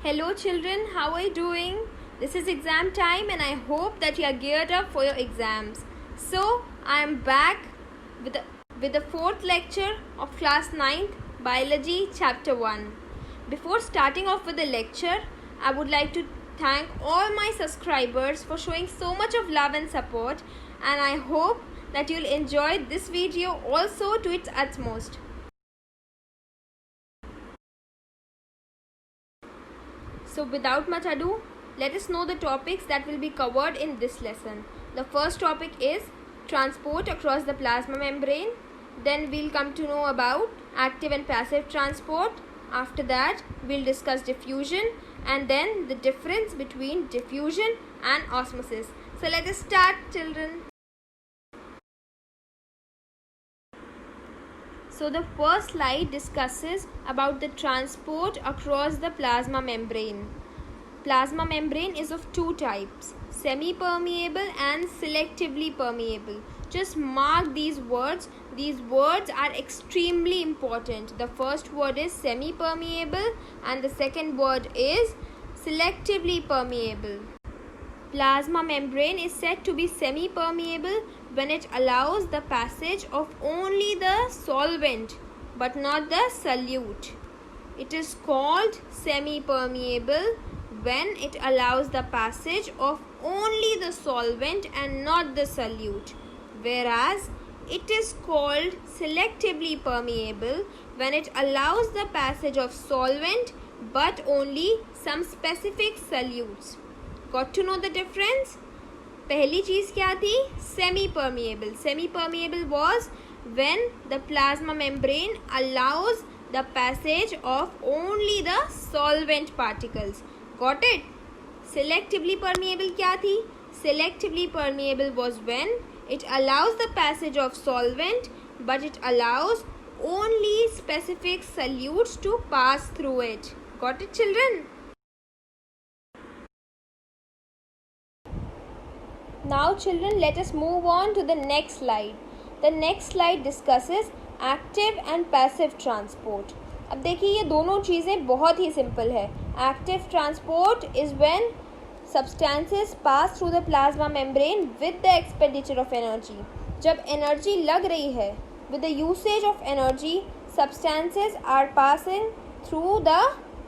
Hello children, how are you doing? This is exam time and I hope that you are geared up for your exams. So, I am back with the fourth lecture of class 9th Biology chapter 1. Before starting off with the lecture, I would like to thank all my subscribers for showing so much of love and support, and I hope that you'll enjoy this video also to its utmost. So without much ado, let us know the topics that will be covered in this lesson. The first topic is transport across the plasma membrane. Then we'll come to know about active and passive transport. After that, we'll discuss diffusion and then the difference between diffusion and osmosis. So let us start, children. So the first slide discusses about the transport across the plasma membrane. Plasma membrane is of two types, semi-permeable and selectively permeable. Just mark these words. These words are extremely important. The first word is semi-permeable and the second word is selectively permeable. Plasma membrane is said to be semi-permeable when it allows the passage of only the solvent but not the solute. It is called semi-permeable when it allows the passage of only the solvent and not the solute, whereas it is called selectively permeable when it allows the passage of solvent but only some specific solutes. Got to know the difference? पहली चीज़ क्या थी? Semi-permeable. Semi-permeable was when the plasma membrane allows the passage of only the solvent particles. Got it? Selectively permeable क्या थी? Selectively permeable was when it allows the passage of solvent but it allows only specific solutes to pass through it. Got it, children? Now children, let us move on to the next slide. The next slide discusses active and passive transport. अब देखिए ये दोनों चीज़ें बहुत ही simple है. Active transport is when substances pass through the plasma membrane with the expenditure of energy. जब energy लग रही है, with the usage of energy, substances are passing through the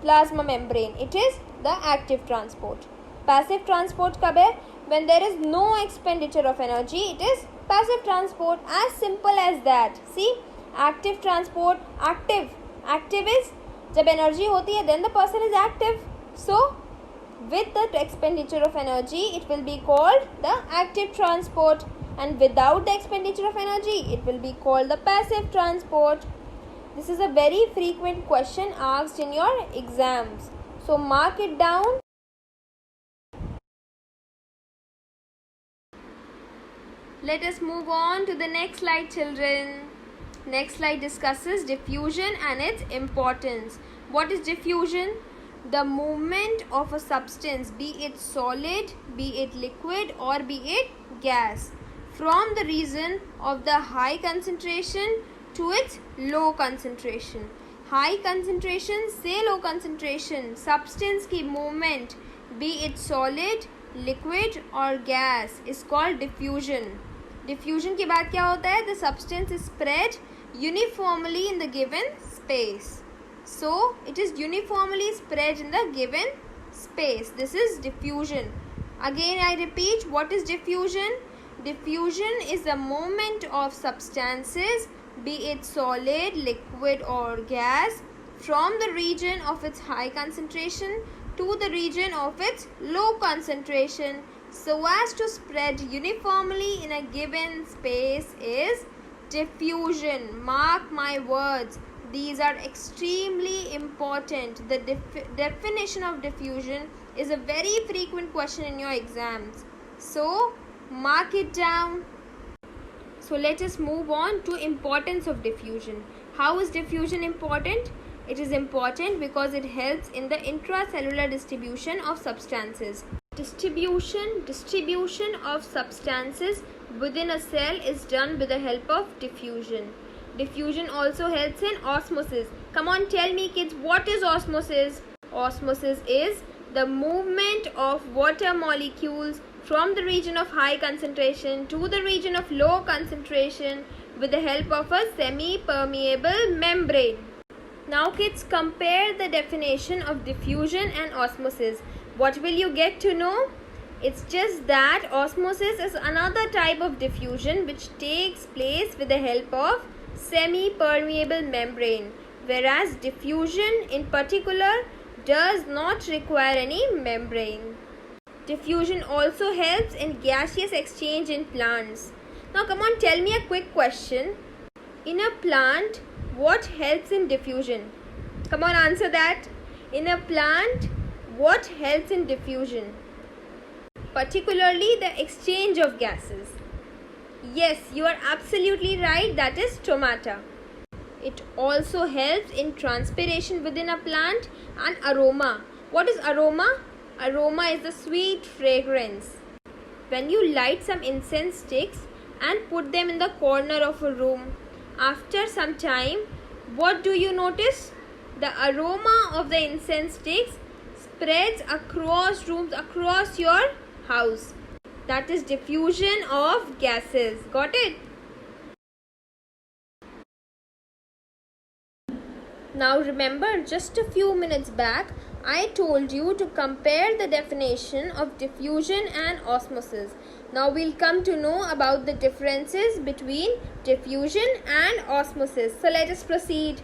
plasma membrane. It is the active transport. Passive transport कब है? When there is no expenditure of energy, it is passive transport. As simple as that. See, active transport, active is जब energy होती है, then the person is active. So with the expenditure of energy, it will be called the active transport, and without the expenditure of energy, it will be called the passive transport. This is a very frequent question asked in your exams, so mark it down. Let us move on to the next slide, children. Next slide discusses diffusion and its importance. What is diffusion? The movement of a substance, be it solid, be it liquid, or be it gas, from the region of the high concentration to its low concentration. High concentration से low concentration substance की movement, be it solid, liquid or gas, is called diffusion. Diffusion के बाद क्या होता है? The substance is spread uniformly in the given space. So it is uniformly spread in the given space. This is diffusion. Again I repeat, what is diffusion? Diffusion is the movement of substances, be it solid, liquid or gas, from the region of its high concentration to the region of its low concentration, so as to spread uniformly in a given space, is diffusion. Mark my words, these are extremely important. The definition of diffusion is a very frequent question in your exams, so mark it down. So let us move on to importance of diffusion. How is diffusion important? It is important because it helps in the intracellular distribution of substances. Distribution of substances within a cell is done with the help of diffusion. Diffusion also helps in osmosis. Come on, tell me kids, what is osmosis? Osmosis is the movement of water molecules from the region of high concentration to the region of low concentration with the help of a semi-permeable membrane. Now kids, compare the definition of diffusion and osmosis. What will you get to know? It's just that osmosis is another type of diffusion which takes place with the help of semi-permeable membrane, whereas diffusion in particular does not require any membrane. Diffusion also helps in gaseous exchange in plants. Now come on, tell me a quick question. In a plant, what helps in diffusion? Come on, answer that. In a plant, what helps in diffusion? Particularly the exchange of gases. Yes, you are absolutely right, that is stomata. It also helps in transpiration within a plant and aroma. What is aroma? Aroma is the sweet fragrance. When you light some incense sticks and put them in the corner of a room, after some time, what do you notice? The aroma of the incense sticks spreads across rooms, across your house. That is diffusion of gases. Got it? Now remember, just a few minutes back, I told you to compare the definition of diffusion and osmosis. Now we'll come to know about the differences between diffusion and osmosis. So let us proceed.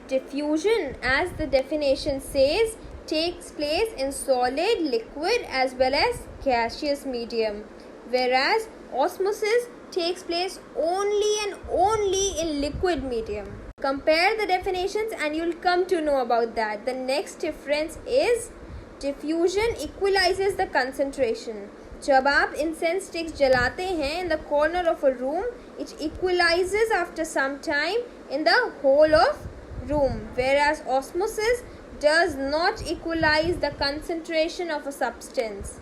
Diffusion, as the definition says, takes place in solid, liquid as well as gaseous medium, whereas osmosis takes place only and only in liquid medium. Compare the definitions and you'll come to know about that. The next difference is diffusion equalizes the concentration. जब आप incense sticks जलाते हैं in the corner of a room, it equalizes after some time in the whole of room, whereas osmosis does not equalize the concentration of a substance.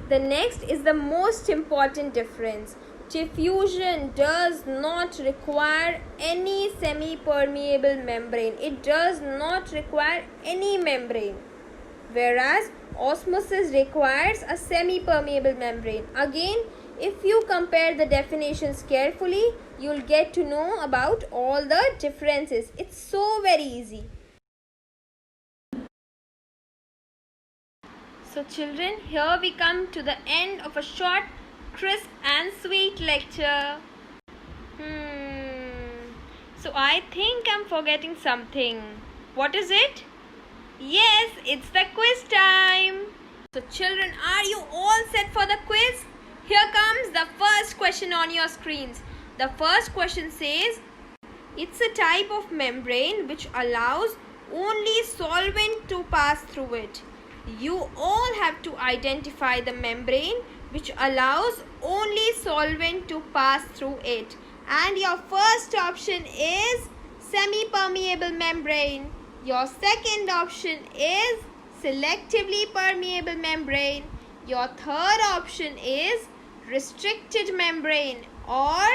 The next is the most important difference. Diffusion does not require any semi-permeable membrane. It does not require any membrane, whereas osmosis requires a semi-permeable membrane. Again, if you compare the definitions carefully, you'll get to know about all the differences. It's so very easy. So children, here we come to the end of a short, crisp and sweet lecture. So I think I'm forgetting something. What is it? Yes, it's the quiz time. So children, are you all set for the quiz? Here comes the first question on your screens. The first question says, it's a type of membrane which allows only solvent to pass through it. You all have to identify the membrane which allows only solvent to pass through it. And your first option is semi-permeable membrane. Your second option is selectively permeable membrane. Your third option is restricted membrane, or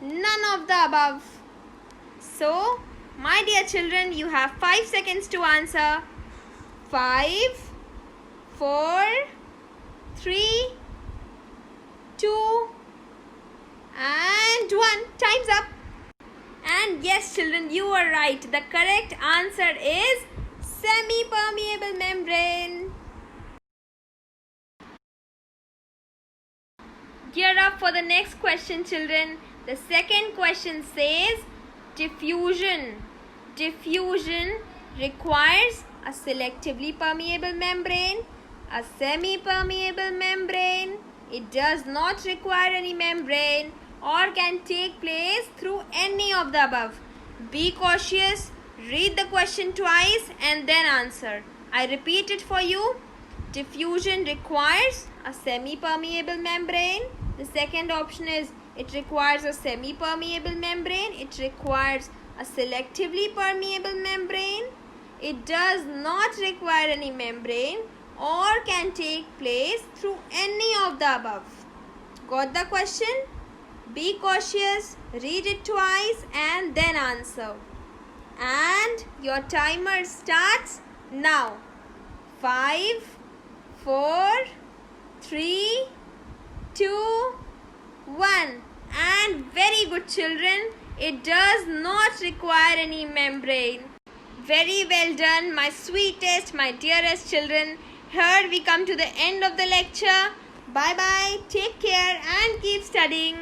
none of the above. So, my dear children, you have 5 seconds to answer. 5, 4, 3, 2 and 1. Time's up. And yes children, you are right. The correct answer is semi-permeable membrane. Gear up for the next question children. The second question says diffusion. Diffusion requires a selectively permeable membrane, a semi-permeable membrane. It does not require any membrane or can take place through any of the above. Be cautious, read the question twice and then answer. I repeat it for you. Diffusion requires a semi-permeable membrane. The second option is it requires a semi-permeable membrane. It requires a selectively permeable membrane. It does not require any membrane or can take place through any of the above. Got the question? Be cautious, read it twice and then answer. And your timer starts now. 5, 4, 3, 2, 1. And very good, children. It does not require any membrane. Very well done, my sweetest, my dearest children. Here we come to the end of the lecture. Bye bye. Take care and keep studying.